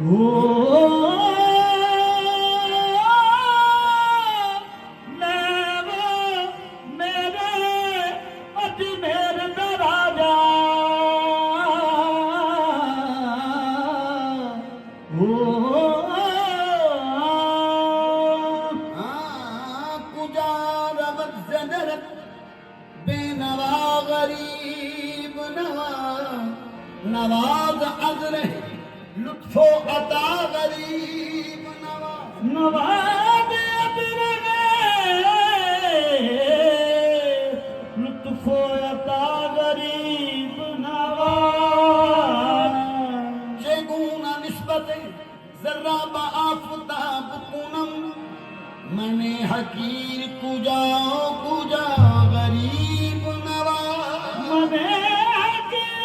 ओ बेनवा गरीब नवाज अजर लुत्फो अता गरीब नवाज लुत्फो अता गरीब नवाज जेगूना निस्बत जर्रा बाफताब पूनम मने हकीर कुजा कुजा गरीब नवाज मने हकीर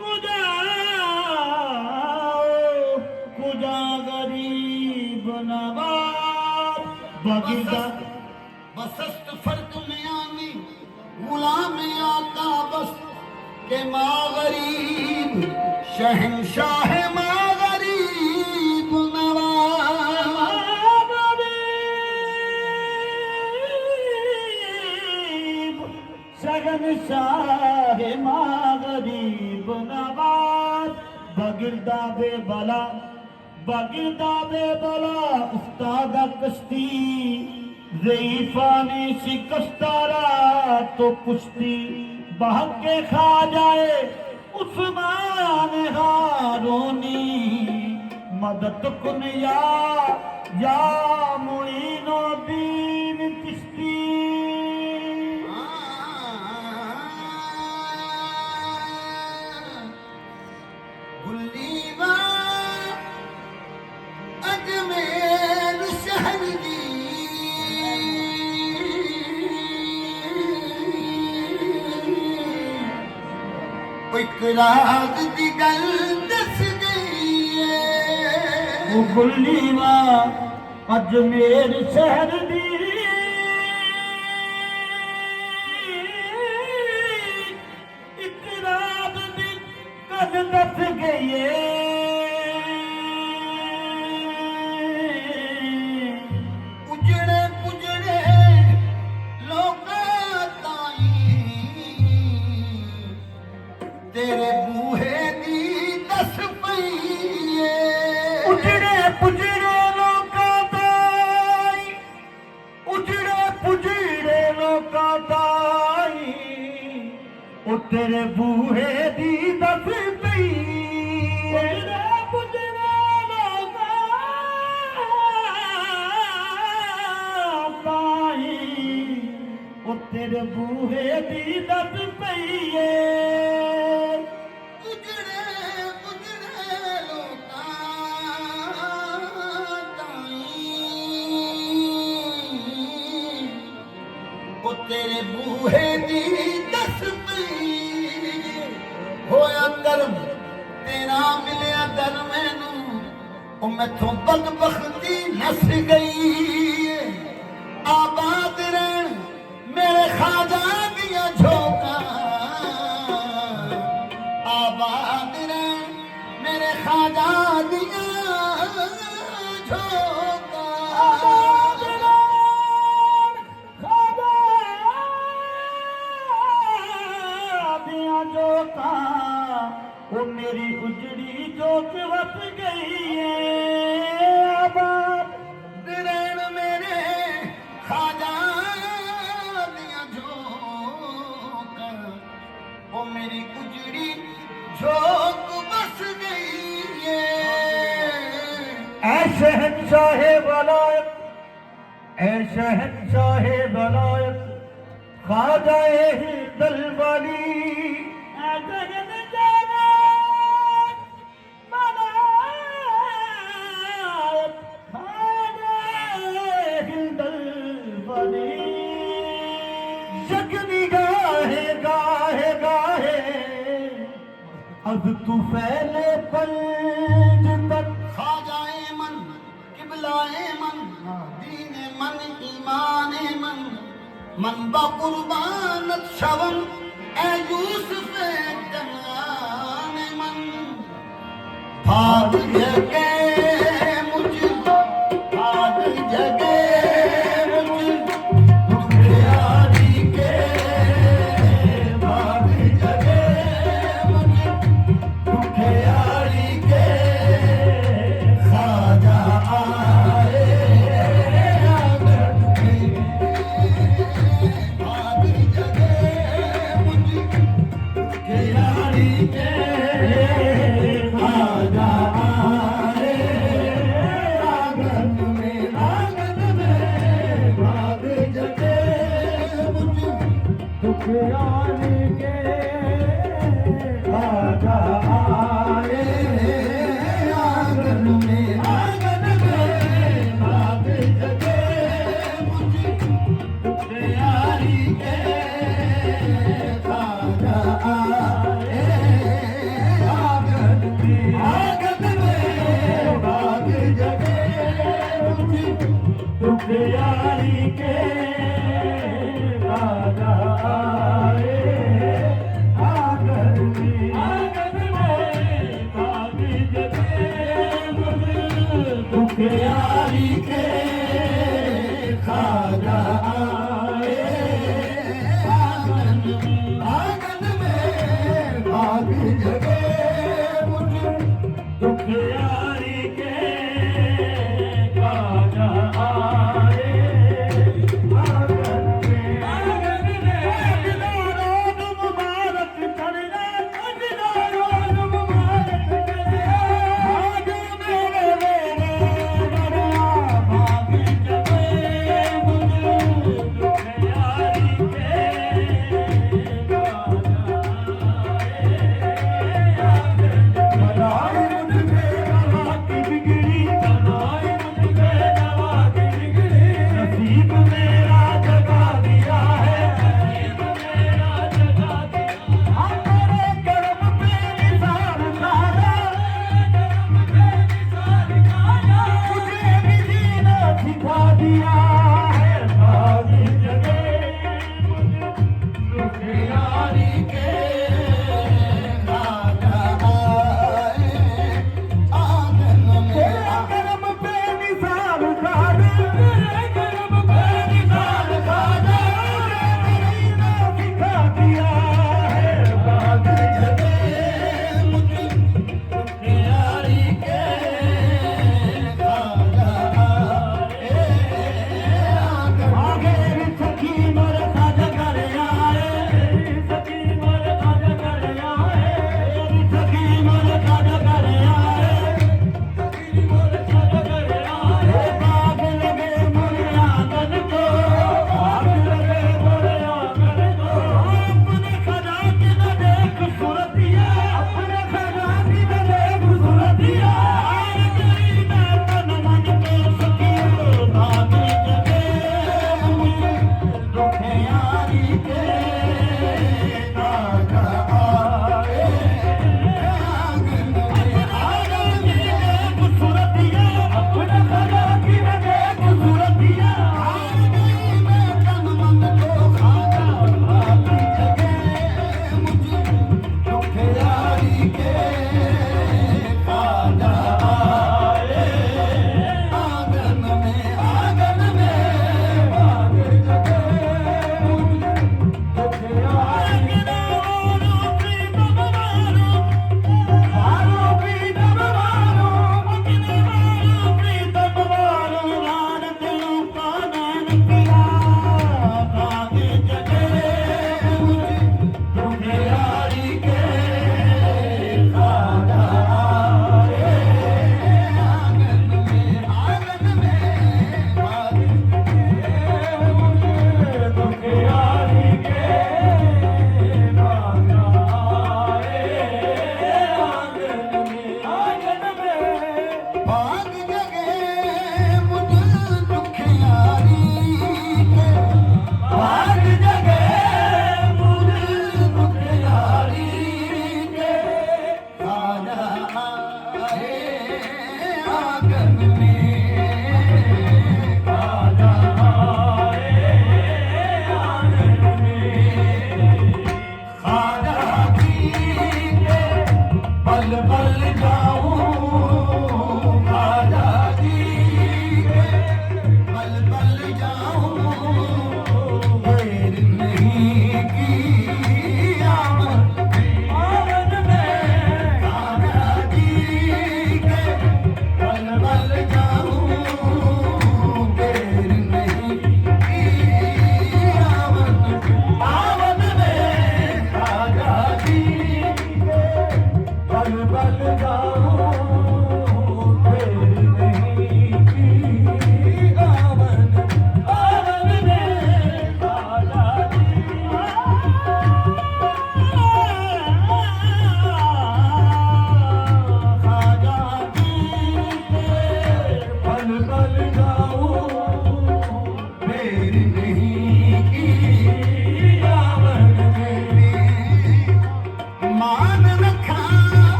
कुजा कुजा गरीब नवाज बगिदा बसस्त फर्क में आनी गुलाम आका बस के माँ गरीब शहंशाह माँ गरीब शहंशाह माँ गरीब नवाज बगिरदा बेबला उस्ताद कश्ती ज़ईफ़ाने शिकस्तारा तो कुश्ती बहक के खा जाए उस्मान हारोनी मदद कुन या मुईनो दीन चिश्ती गुल्लीवा अजमेर शहर दी इकरार दी गल दस गई है गुल्लीवा अजमेर शहर दी इकरार दी गल दस गई उजड़े पुजड़े लोकां ताईं तेरे बूहे दी दस पई उजड़े पुजड़े लोकां ताईं उजड़े पुजड़े लोकां ताईं ओ तेरे बूहे दी दस पई उजड़े पुजड़े लोकां ताईं ओ तेरे बूहे दी दस पई उजड़े पुजड़े लोकां ताईं ओ तेरे बूहे दी दस पई होया कर्म तेरा मिलिया दर मैनू ओ मैथों बदबख्ती नस गई आबाद रहन मेरे खाजा दिया झोंका आबाद रहन मेरे खाजा दिया झोंका वो मेरी उजड़ी जोत वस गई है आबाद दिरण मेरे खाजा दिया झोंका वो मेरी उजड़ी झोंक बस गई है ऐ शहंशाह वलायत ऐ शहंशाह वलायत ख्वाजाए हिंदल वाली ऐ शहंशाह वलायत ख्वाजाए हिंदल वाली जगनी गाहे गाहे गाहे अब तू फैले पंज तक खाजाए मन किबलाए मन दीन मन ईमान मन मन बा कुर्बानत शवम ए यूसुफ जनान मन भाग जगे मुझ भाग जगे मुझ दुखियारी के भाग जगे मुझ दुखियारी के खाजा आए आंगन में भाग जगे मुझ दुखियारी के खाजा आए आंगन में भाग जगे मुझ दुखियारी के राजा आए आंगन में भाग जगे मुझ दुखियारी के खाजा आए आंगन में भाग जगे मुझ दुखियारी के राजा आए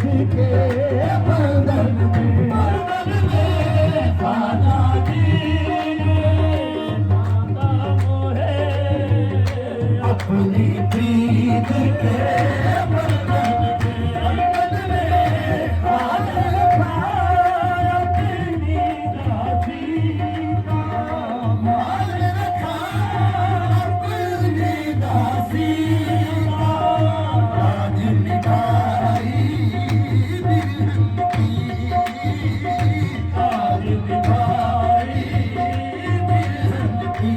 के बंधन में खाजा जी अपनी प्रीत के बंधन में खाजा अपनी दासी का मान रखा अपनी दासी का राज निभाई बिरहन की राज निभाई बिरहन की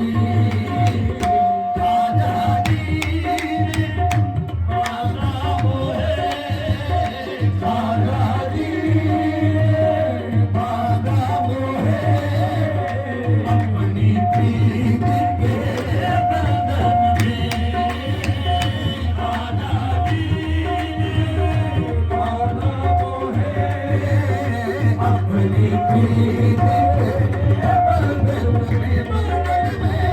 खाजा जी ने माना मोहे खाजा जी माना मोहे अपनी प्रीत के बंधन में खाजा जी माना मोहे अपनी प्रीत के बंधन में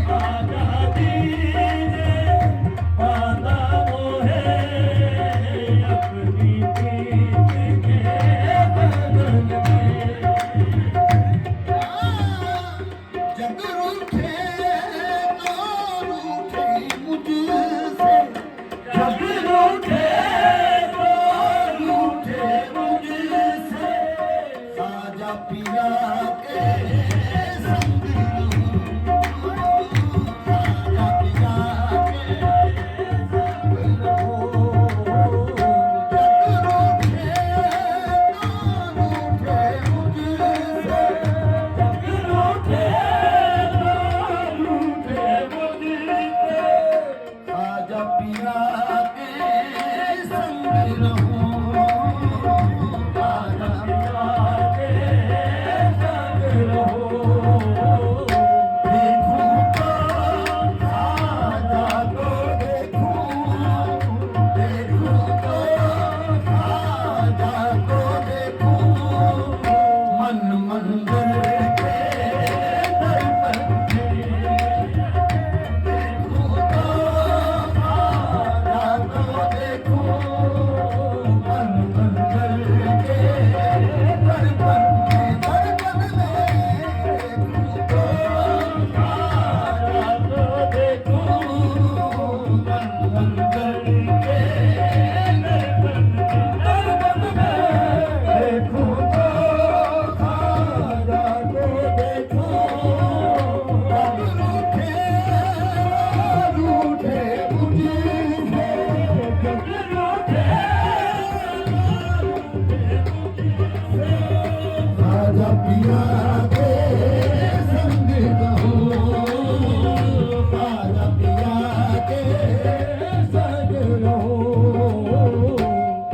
खाजा जी माना मोहे अपनी प्रीत के बंधन में जग रूठे तो रूठे मुझसे जग रूठे तो रूठे मुझसे खाजा पिया के संग रहूं खाजा पिया के संग रहूं जग रूठे तो रूठे मुझसे जग रूठे तो रूठे मुझसे खाजा पिया के संग रहूं खाजा पिया के संग रहूं देखूं तो खाजा को देखूं देखूं तो खाजा को देखूं मन मंदिर के दर्पण में देखूं तो खाजा को देखूं मन मंदिर के दर्पण में देखूं तो खाजा को देखूं मन मंदिर के दर्पण में देखूं तो खाजा को देखूं जग रूठे रूठे मुझसे जग रूठे खाजा पिया के संग रहूं खाजा पिया के संग रहूं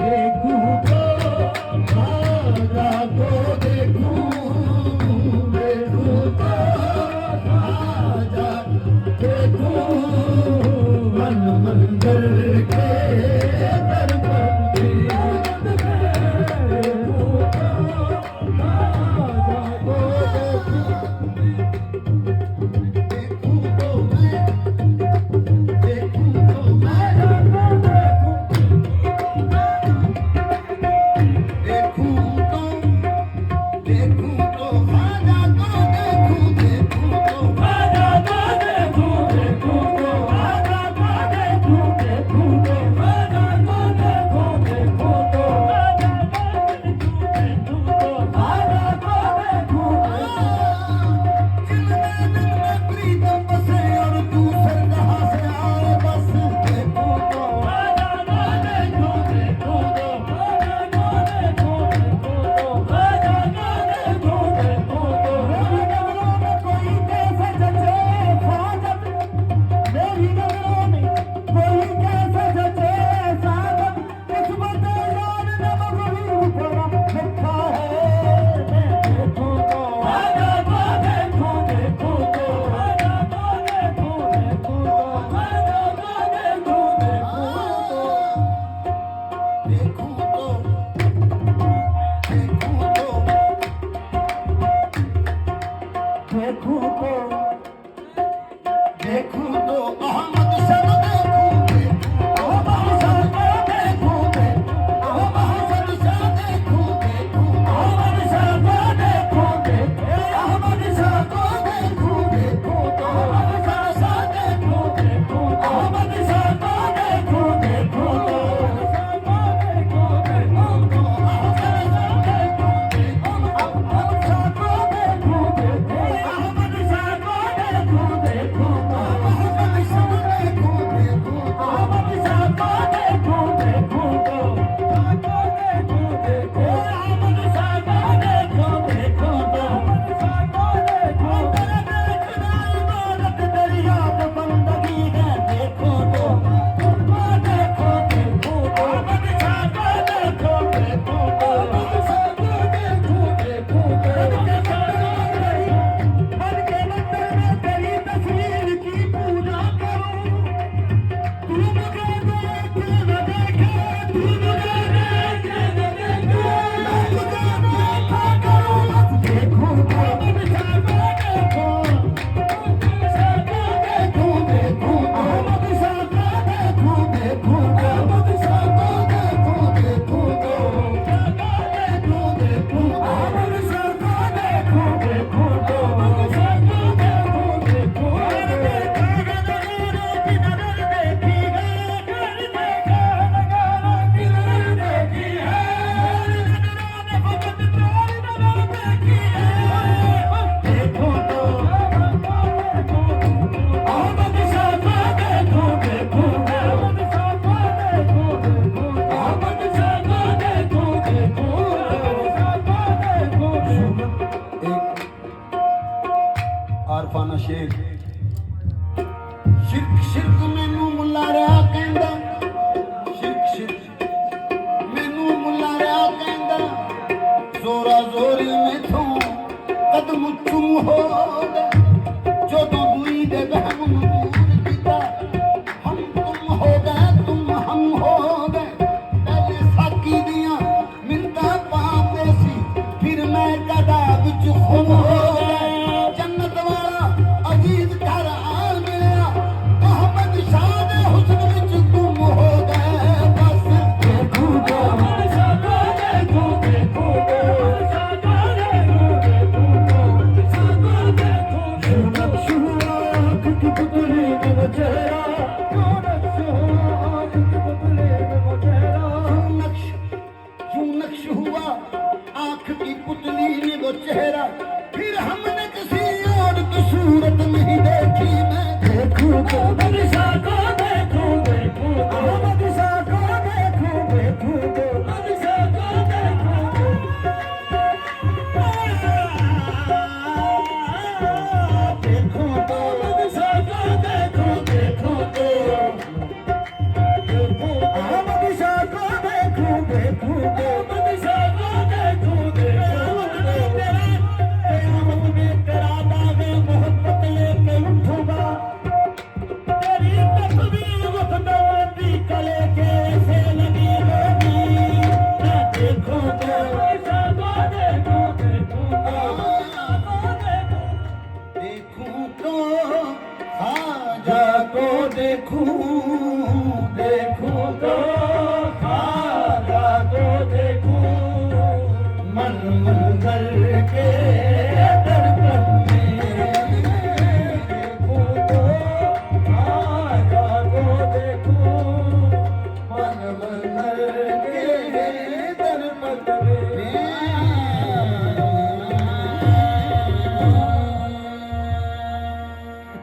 देखूं तो खाजा को देखूं देखूं तो खाजा देखूं मन मंदिर के दर्पण में देखूं तो खाजा को गुम हो गए जो तो दुई दे बहम दूर किता हम तुम हो गए तुम हम हो गए पहले साकी दियां मिलता पाते सी फिर मैं कदा विच खुम हो गए जन्नत वाला अजीज घर आ मिलिया मोहम्मद शाह दे हुस्न विच गुम हो गए बस देखो देखो देखो नक्श हुआ आंख की पुतली ने वो चेहरा फिर हमने किसी और की सूरत नहीं देखी मैं देखो